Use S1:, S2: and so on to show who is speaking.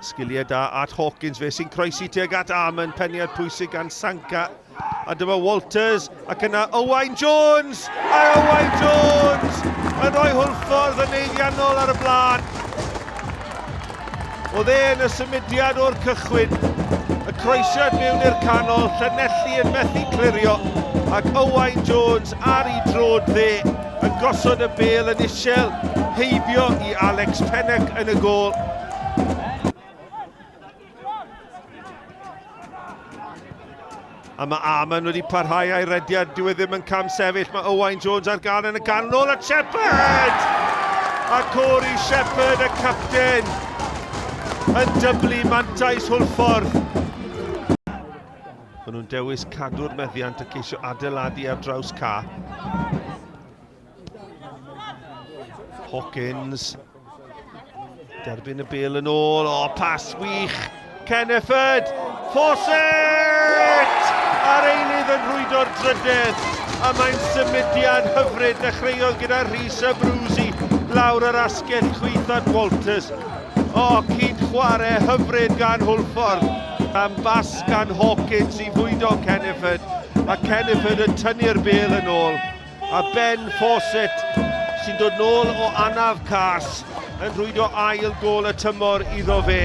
S1: Sgiliau da at Hawkins fe sy'n croesi tuag at Armand, penniad pwysig gan Sanka. A dyma Walters ac yna Owain Jones! A Owain Jones yn rhoi Hwlffordd yn eiliannol ar y blaen. Oedd yn y symudiad o'r cychwyn. Y croesiad mewn i'r canol, Llanelli yn methu clirio. Ac Owain Jones ar ei drod dde yn gosod y bêl yn isel, heibio i Alex Pennock yn y gôl. A mae Armand wedi parhau a'i rediad, dyw e ddim yn cam sefyll. Mae Owain Jones ar gael yn y ganol at Shephard! A Cori Shephard, y capten, yn dyblu mantais Hwlffordd. Maen nhw'n dewis cadw'r meddiant ac eisiau adeiladu ar draws ca. Hawkins, derbyn y bêl yn ôl, o pas wych, Hwlffordd, Fawcett! A'r eilydd yn rhwydo'r drydydd, a mae'n symudiad hyfryd dechreuodd gyda Rhys y Brwsi lawr yr asgell chwith at Walters. O, cyd chwarae hyfryd gan Hwlffordd, am bas gan Hawkins i fwydo Hwlffordd, a Hwlffordd yn tynnu'r bêl yn ôl. A Ben Fawcett sy'n dod nôl o anaf cas yn rhwydo ail gôl y tymor iddo fe.